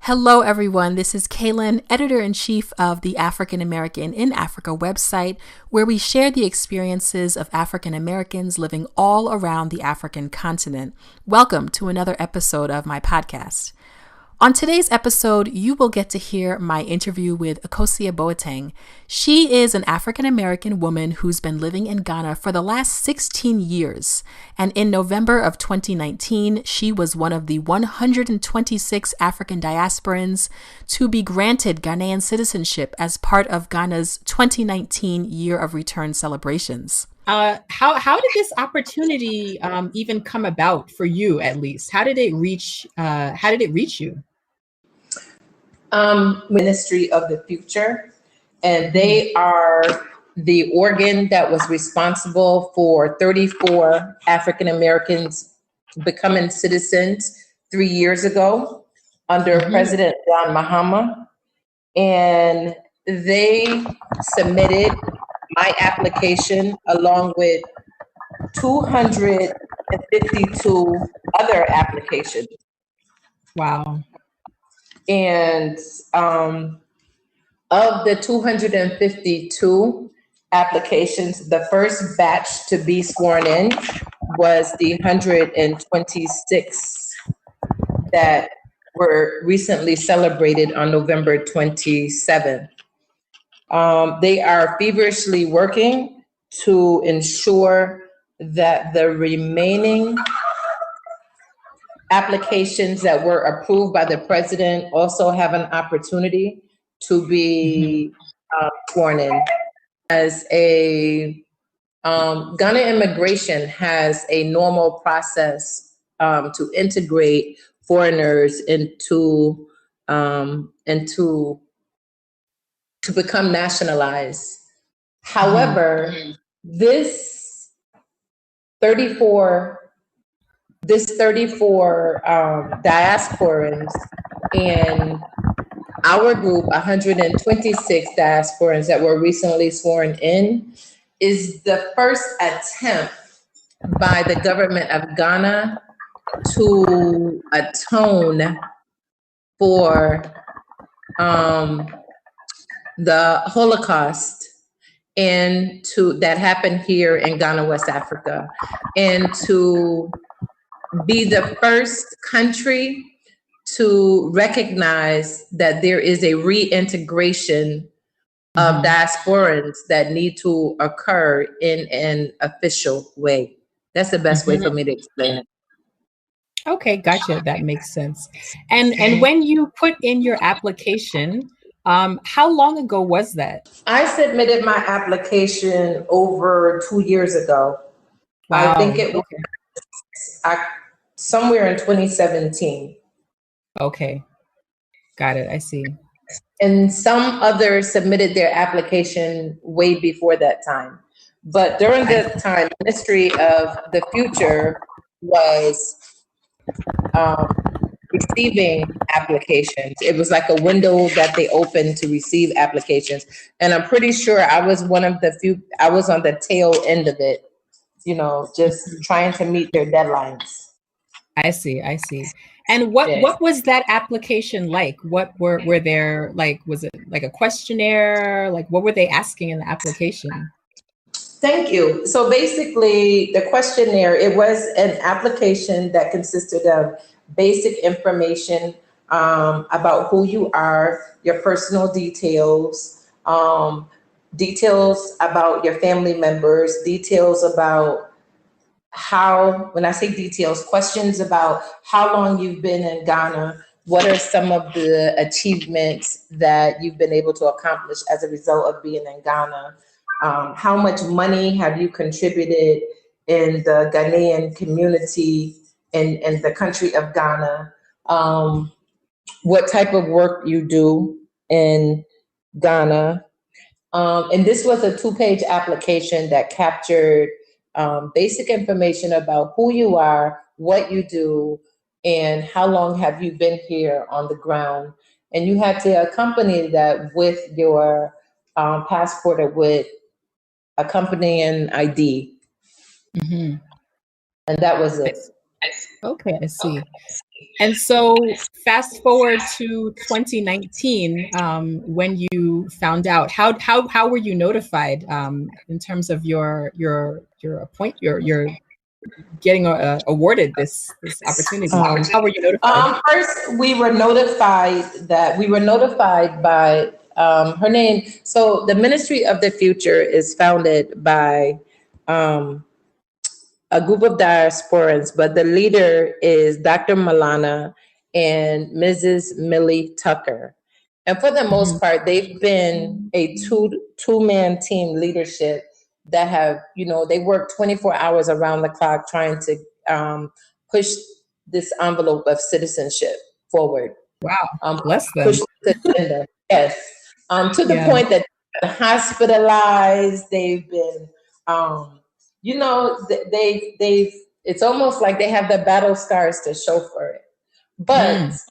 Hello, everyone. This is Kaylin, editor-in-chief of the African American in Africa website, where we share the experiences of African Americans living all around the African continent. Welcome to another episode of my podcast. On today's episode, you will get to hear my interview with Akosua Boateng. She is an African-American woman who's been living in Ghana for the last 16 years. And in November of 2019, she was one of the 126 African diasporans to be granted Ghanaian citizenship as part of Ghana's 2019 Year of Return celebrations. How did this opportunity even come about for you? At least, how did it reach? How did it reach you? Ministry of the Future, and they are the organ that was responsible for 34 African Americans becoming citizens 3 years ago under President John Mahama, and they submitted my application along with 252 other applications. Wow. And of the 252 applications, the first batch to be sworn in was the 126 that were recently celebrated on November 27th. They are feverishly working to ensure that the remaining applications that were approved by the president also have an opportunity to be sworn in. As Ghana immigration has a normal process to integrate foreigners into to become nationalized. However, this 34 diasporans and our group, 126 diasporans that were recently sworn in, is the first attempt by the government of Ghana to atone for the Holocaust that happened here in Ghana, West Africa, and to be the first country to recognize that there is a reintegration of diasporans that need to occur in an official way. That's the best way for me to explain it. Okay, gotcha. That makes sense. And when you put in your application, how long ago was that? I submitted my application over 2 years ago. Wow. I think it was somewhere in 2017. Okay, got it. I see. And some others submitted their application way before that time. But during that time, Ministry of the Future was receiving applications. It was like a window that they opened to receive applications. And I'm pretty sure I was one of the few, I was on the tail end of it, just trying to meet their deadlines. I see. And what was that application like? What were there, like, was it like a questionnaire? Like, what were they asking in the application? Thank you. So basically, the questionnaire, it was an application that consisted of basic information about who you are, your personal details, details about your family members, details about when I say details, questions about how long you've been in Ghana, what are some of the achievements that you've been able to accomplish as a result of being in Ghana, how much money have you contributed in the Ghanaian community in the country of Ghana, what type of work you do in Ghana. And this was a 2-page application that captured basic information about who you are, what you do, and how long have you been here on the ground. And you had to accompany that with your passport or with accompanying ID. And that was it. Okay, I see. And so fast forward to 2019, when you found out, how were you notified in terms of your getting awarded this opportunity? How were you notified? First, we were notified by her name. So the Ministry of the Future is founded by a group of diasporans, but the leader is Dr. Malana and Mrs. Millie Tucker. And for the most part, they've been a two-man team leadership that have, they work 24 hours around the clock trying to push this envelope of citizenship forward. Wow, bless them. Push the agenda. Yes. To the point that they're hospitalized, they've been, they've it's almost like they have the battle scars to show for it. But I was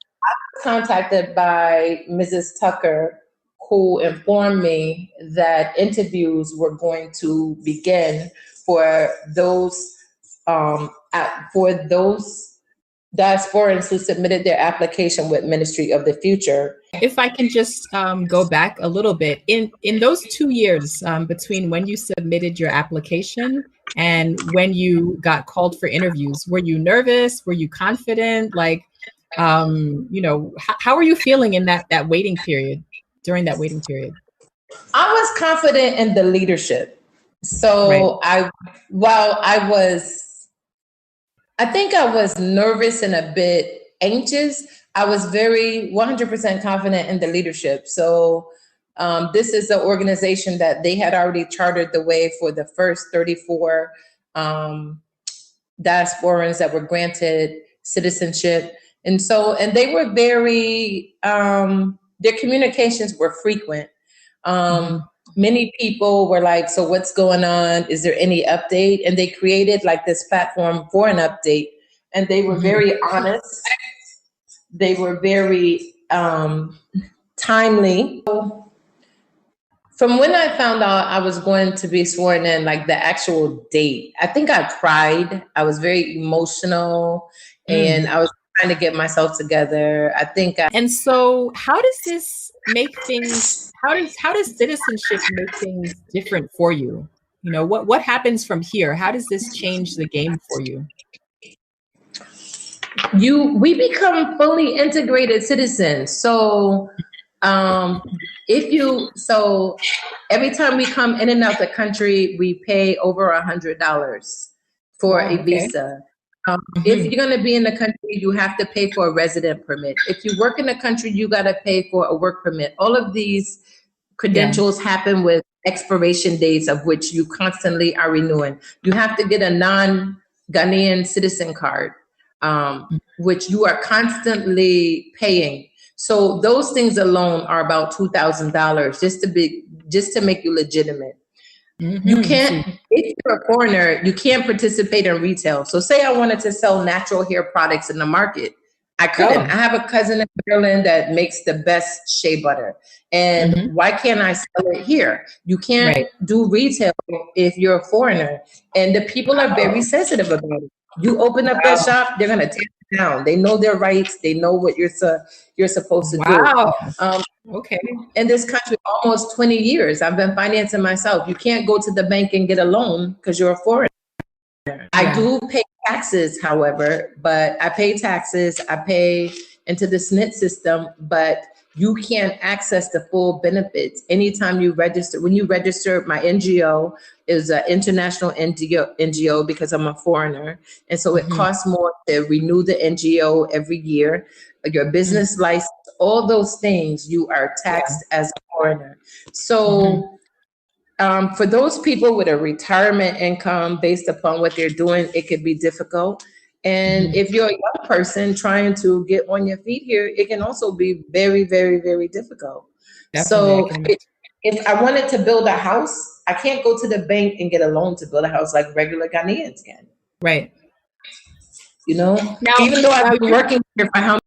contacted by Mrs. Tucker, who informed me that interviews were going to begin for those diasporans who submitted their application with Ministry of the Future. If I can just go back a little bit, in those 2 years between when you submitted your application and when you got called for interviews, were you nervous? Were you confident? Like, how are you feeling in that waiting period, during that waiting period? I was confident in the leadership. So I think I was nervous and a bit anxious. I was very 100% confident in the leadership. So this is an organization that they had already chartered the way for the first 34 diasporans that were granted citizenship. And they were very, their communications were frequent. Many people were like, so what's going on? Is there any update? And they created like this platform for an update. And they were very honest. They were very timely. From when I found out I was going to be sworn in, like the actual date, I think I cried. I was very emotional and I was trying to get myself together. And so how does this make things, how does citizenship make things different for you? What happens from here? How does this change the game for you? We become fully integrated citizens. So every time we come in and out the country, we pay over $100 for a visa. If you're going to be in the country, you have to pay for a resident permit. If you work in the country, you got to pay for a work permit. All of these credentials happen with expiration dates of which you constantly are renewing. You have to get a non-Ghanaian citizen card, which you are constantly paying. So those things alone are about $2,000 just to make you legitimate. You can't, if you're a foreigner, you can't participate in retail. So say I wanted to sell natural hair products in the market. I couldn't. I have a cousin in Maryland that makes the best shea butter. And why can't I sell it here? You can't do retail if you're a foreigner. And the people are very sensitive about it. You open up that shop, they're going to tear it down. They know their rights. They know what you're supposed to do. Okay. In this country, almost 20 years, I've been financing myself. You can't go to the bank and get a loan because you're a foreigner. I do pay taxes, however, but I pay taxes. I pay into the SNP system, but you can't access the full benefits anytime you register. When you register, my NGO is an international NGO because I'm a foreigner. And so it costs more to renew the NGO every year. Your business license, all those things, you are taxed as a foreigner. So for those people with a retirement income based upon what they're doing, it could be difficult. And if you're a young person trying to get on your feet here, it can also be very, very, very difficult. Definitely. So if I wanted to build a house, I can't go to the bank and get a loan to build a house like regular Ghanaians can. Right. Now, even though I've been working here for how